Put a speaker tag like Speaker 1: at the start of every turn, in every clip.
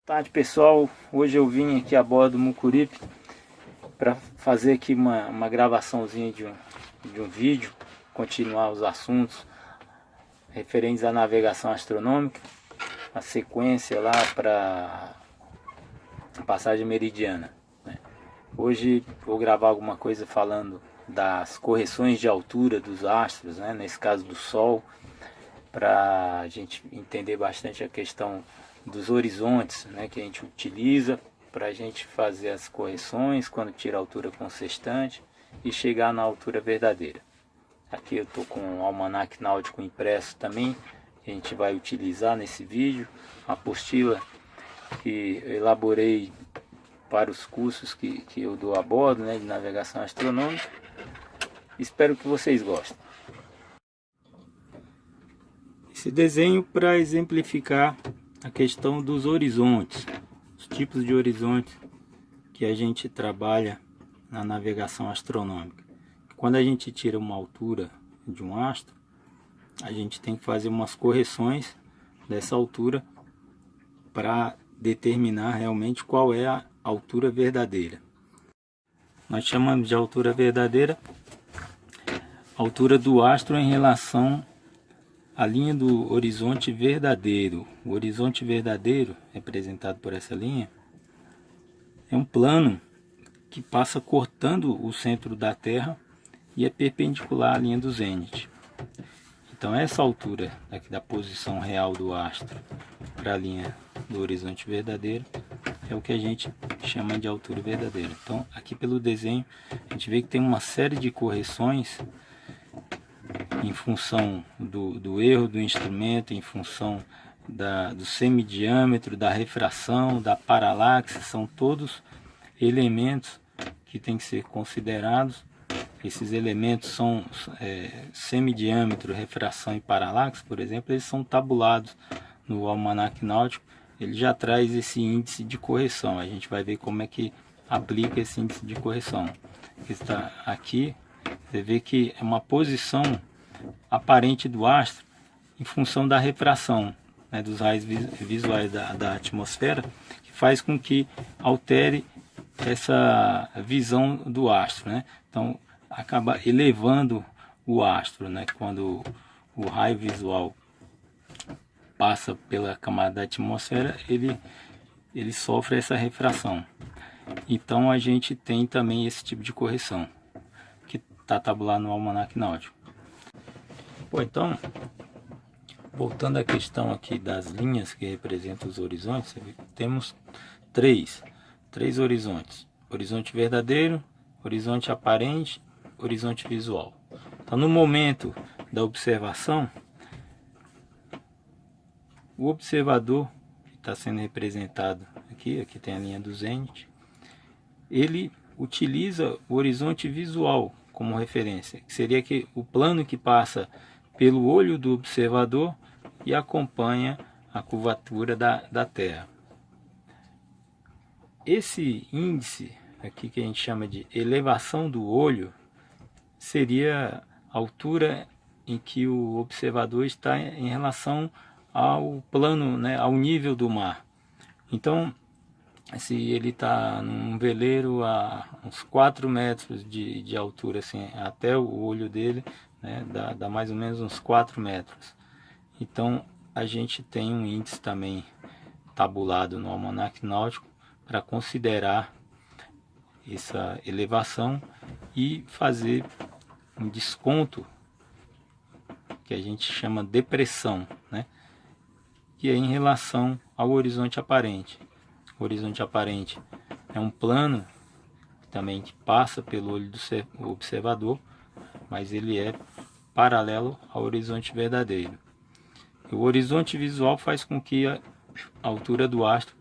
Speaker 1: Boa tarde, pessoal. Hoje eu vim aqui a bordo do Mucuripe para fazer aqui uma gravaçãozinha de um vídeo, continuar os assuntos referentes à navegação astronômica, a sequência lá para a passagem meridiana, né? Hoje vou gravar alguma coisa falando das correções de altura dos astros, né? Nesse caso do Sol, para a gente entender bastante a questão dos horizontes, né, que a gente utiliza para a gente fazer as correções quando tira a altura consistente e chegar na altura verdadeira. Aqui eu estou com um almanaque náutico impresso também, que a gente vai utilizar nesse vídeo, uma apostila que eu elaborei para os cursos que eu dou a bordo, né, de navegação astronômica. Espero que vocês gostem. Esse desenho para exemplificar a questão dos horizontes, os tipos de horizontes que a gente trabalha na navegação astronômica. Quando a gente tira uma altura de um astro, a gente tem que fazer umas correções dessa altura para determinar realmente qual é a altura verdadeira. Nós chamamos de altura verdadeira a altura do astro em relação a linha do horizonte verdadeiro. O horizonte verdadeiro, representado por essa linha, é um plano que passa cortando o centro da Terra e é perpendicular à linha do zênite. Então essa altura aqui da posição real do astro para a linha do horizonte verdadeiro é o que a gente chama de altura verdadeira. Então aqui pelo desenho a gente vê que tem uma série de correções em função do erro do instrumento, em função do semidiâmetro, da refração, da paralaxe. São todos elementos que têm que ser considerados. Esses elementos são semidiâmetro, refração e paralaxe, por exemplo, eles são tabulados no almanaque náutico. Ele já traz esse índice de correção. A gente vai ver como é que aplica esse índice de correção. Está aqui, você vê que é uma posição aparente do astro em função da refração, né, dos raios visuais da atmosfera, que faz com que altere essa visão do astro, né? Então acaba elevando o astro, né? Quando o raio visual passa pela camada da atmosfera, ele sofre essa refração. Então a gente tem também esse tipo de correção que está tabulado no almanaque náutico. Bom, então, voltando à questão aqui das linhas que representam os horizontes, temos três horizontes: horizonte verdadeiro, horizonte aparente, horizonte visual. Então, no momento da observação, o observador, que está sendo representado aqui tem a linha do zênite, ele utiliza o horizonte visual como referência, que seria o plano que passa pelo olho do observador e acompanha a curvatura da Terra. Esse índice aqui, que a gente chama de elevação do olho, seria a altura em que o observador está em relação ao plano, né, ao nível do mar. Então, se ele está num veleiro a uns 4 metros de altura, assim, até o olho dele, né, dá mais ou menos uns 4 metros. Então a gente tem um índice também tabulado no almanaque náutico para considerar essa elevação e fazer um desconto que a gente chama depressão, né, que é em relação ao horizonte aparente. O horizonte aparente é um plano também que passa pelo olho do observador, mas ele é paralelo ao horizonte verdadeiro. O horizonte visual faz com que a altura do astro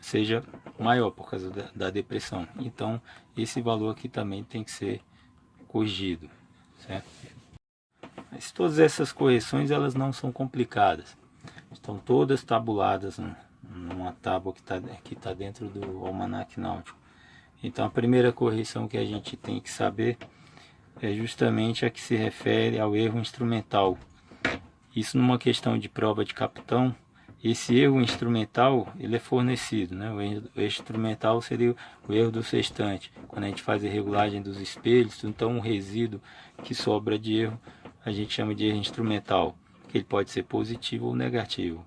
Speaker 1: seja maior por causa da depressão. Então esse valor aqui também tem que ser corrigido, certo? Mas todas essas correções, elas não são complicadas, estão todas tabuladas numa tábua que tá dentro do almanaque náutico. Então a primeira correção que a gente tem que saber é justamente a que se refere ao erro instrumental. Isso numa questão de prova de capitão esse erro instrumental ele é fornecido, né? O erro instrumental seria o erro do sextante, quando a gente faz a regulagem dos espelhos. Então o resíduo que sobra de erro a gente chama de erro instrumental, que ele pode ser positivo ou negativo.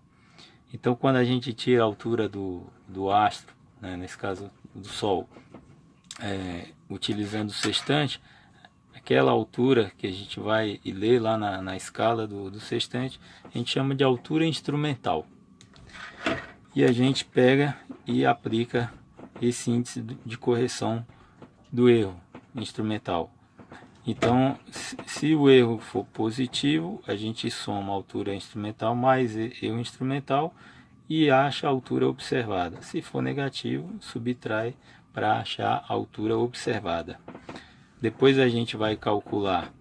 Speaker 1: Então quando a gente tira a altura do astro, né, nesse caso do Sol, utilizando o sextante, aquela altura que a gente vai ler lá na escala do sextante, a gente chama de altura instrumental. E a gente pega e aplica esse índice de correção do erro instrumental. Então, se o erro for positivo, a gente soma a altura instrumental mais erro instrumental e acha a altura observada. Se for negativo, subtrai para achar a altura observada. Depois a gente vai calcular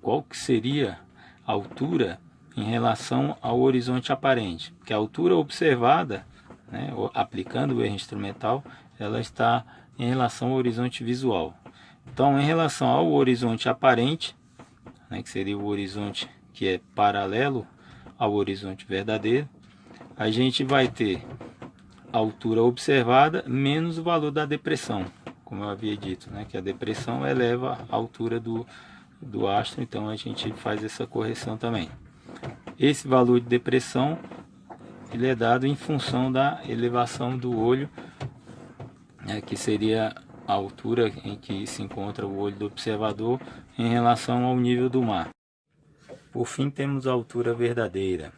Speaker 1: qual que seria a altura em relação ao horizonte aparente, que a altura observada, né, aplicando o erro instrumental, ela está em relação ao horizonte visual. Então, em relação ao horizonte aparente, né, que seria o horizonte que é paralelo ao horizonte verdadeiro, a gente vai ter a altura observada menos o valor da depressão, como eu havia dito, né, que a depressão eleva a altura do astro, então a gente faz essa correção também. Esse valor de depressão ele é dado em função da elevação do olho, né, que seria a altura em que se encontra o olho do observador em relação ao nível do mar. Por fim, temos a altura verdadeira,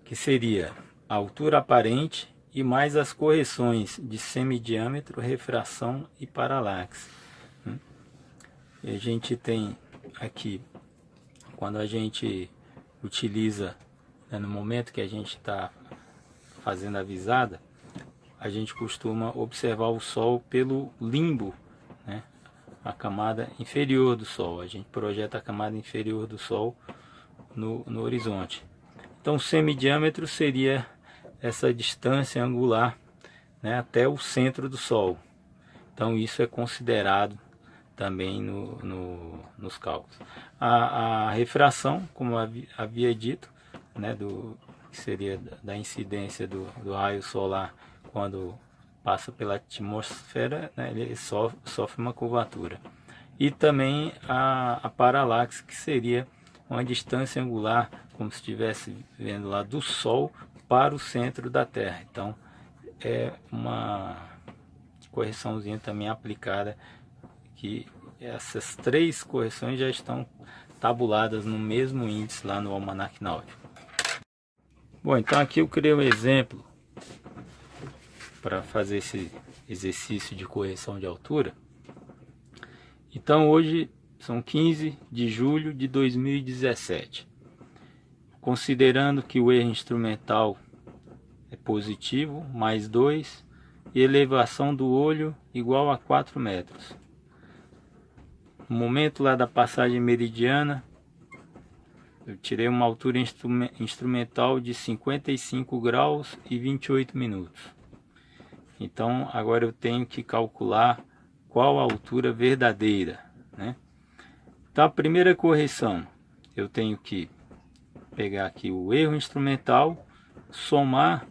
Speaker 1: que seria a altura aparente e mais as correções de semidiâmetro, refração e paralaxe. E a gente tem aqui, quando a gente utiliza, né, no momento que a gente está fazendo a visada, a gente costuma observar o Sol pelo limbo, né, a camada inferior do Sol. A gente projeta a camada inferior do Sol no horizonte. Então o semidiâmetro seria essa distância angular, né, até o centro do Sol. Então isso é considerado também nos cálculos. A refração, como havia dito, né, que seria da incidência do raio solar quando passa pela atmosfera, né, ele sofre uma curvatura. E também a paralaxe, que seria uma distância angular, como se estivesse vendo lá do Sol para o centro da Terra. Então é uma correçãozinha também aplicada, que essas três correções já estão tabuladas no mesmo índice lá no Almanac Náutico. Bom, então aqui eu criei um exemplo para fazer esse exercício de correção de altura. Então hoje são 15 de julho de 2017. Considerando que o erro instrumental é positivo, mais 2, e elevação do olho igual a 4 metros. No momento lá da passagem meridiana, eu tirei uma altura instrumental de 55 graus e 28 minutos. Então agora eu tenho que calcular qual a altura verdadeira, né? Então a primeira correção, eu tenho que pegar aqui o erro instrumental, somar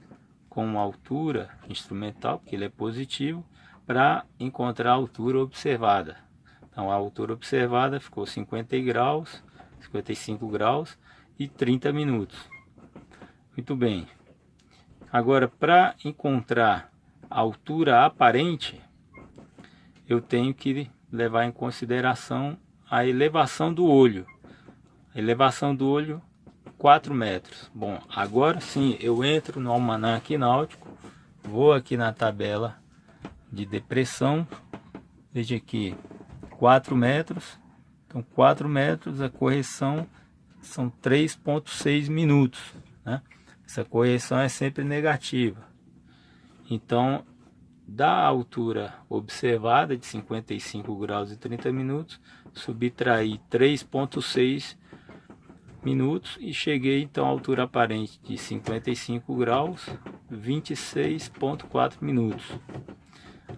Speaker 1: com a altura instrumental, porque ele é positivo, para encontrar a altura observada. Então a altura observada ficou 55 graus e 30 minutos. Muito bem. Agora, para encontrar a altura aparente, eu tenho que levar em consideração a elevação do olho. A elevação do olho, 4 metros. Bom, agora sim eu entro no Almanac Náutico, vou aqui na tabela de depressão, veja aqui, 4 metros. Então 4 metros, a correção são 3,6 minutos, né? Essa correção é sempre negativa. Então, da altura observada de 55 graus e 30 minutos, subtraí 3,6 minutos e cheguei então à altura aparente de 55 graus, 26,4 minutos.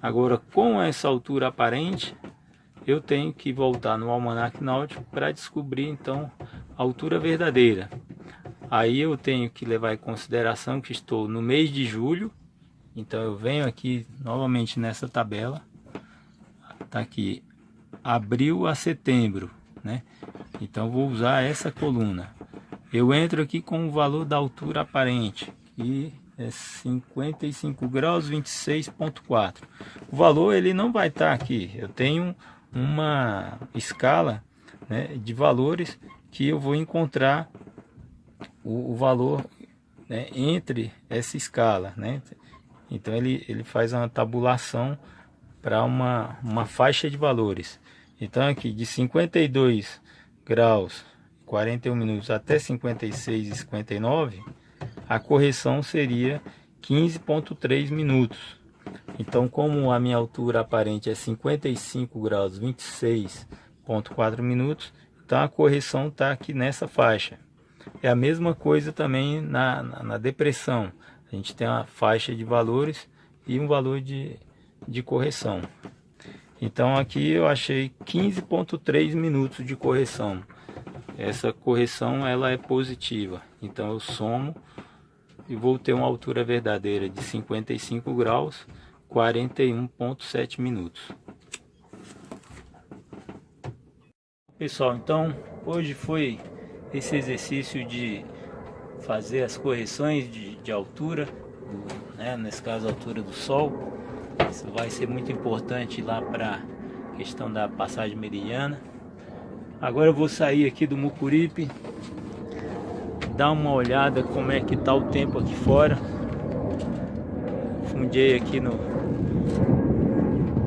Speaker 1: Agora, com essa altura aparente, eu tenho que voltar no Almanac Náutico para descobrir então a altura verdadeira. Aí eu tenho que levar em consideração que estou no mês de julho. Então eu venho aqui novamente nessa tabela. Tá aqui, abril a setembro, né? Então vou usar essa coluna. Eu entro aqui com o valor da altura aparente, que é 55 graus 26,4. O valor ele não vai estar aqui. Eu tenho uma escala, né, de valores que eu vou encontrar o valor, né, entre essa escala, né? Então ele faz uma tabulação para uma faixa de valores. Então aqui de 52 graus 41 minutos até 56 e 59, a correção seria 15,3 minutos. Então, como a minha altura aparente é 55 graus 26,4 minutos, então a correção está aqui nessa faixa. É a mesma coisa também na depressão. A gente tem uma faixa de valores e um valor de correção. Então aqui eu achei 15,3 minutos de correção. Essa correção ela é positiva. Então eu somo e vou ter uma altura verdadeira de 55 graus 41,7 minutos. Pessoal, então hoje foi esse exercício de fazer as correções de altura, né? Nesse caso a altura do sol. Isso vai ser muito importante lá para a questão da passagem meridiana. Agora eu vou sair aqui do Mucuripe, dar uma olhada como é que está o tempo aqui fora. Fundei aqui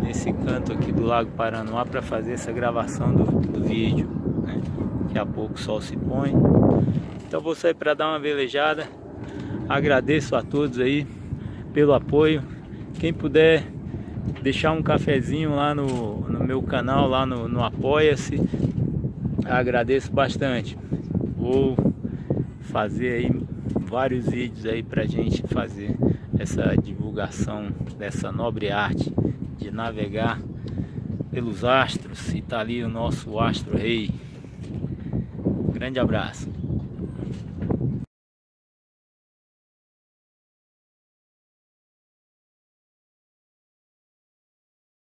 Speaker 1: nesse canto aqui do Lago Paranoá para fazer essa gravação do vídeo, né? Daqui a pouco o sol se põe. Então vou sair para dar uma velejada. Agradeço a todos aí pelo apoio. Quem puder deixar um cafezinho lá no meu canal, lá no Apoia-se, agradeço bastante. Vou fazer aí vários vídeos aí pra gente fazer essa divulgação dessa nobre arte de navegar pelos astros. E tá ali o nosso astro rei. Grande abraço.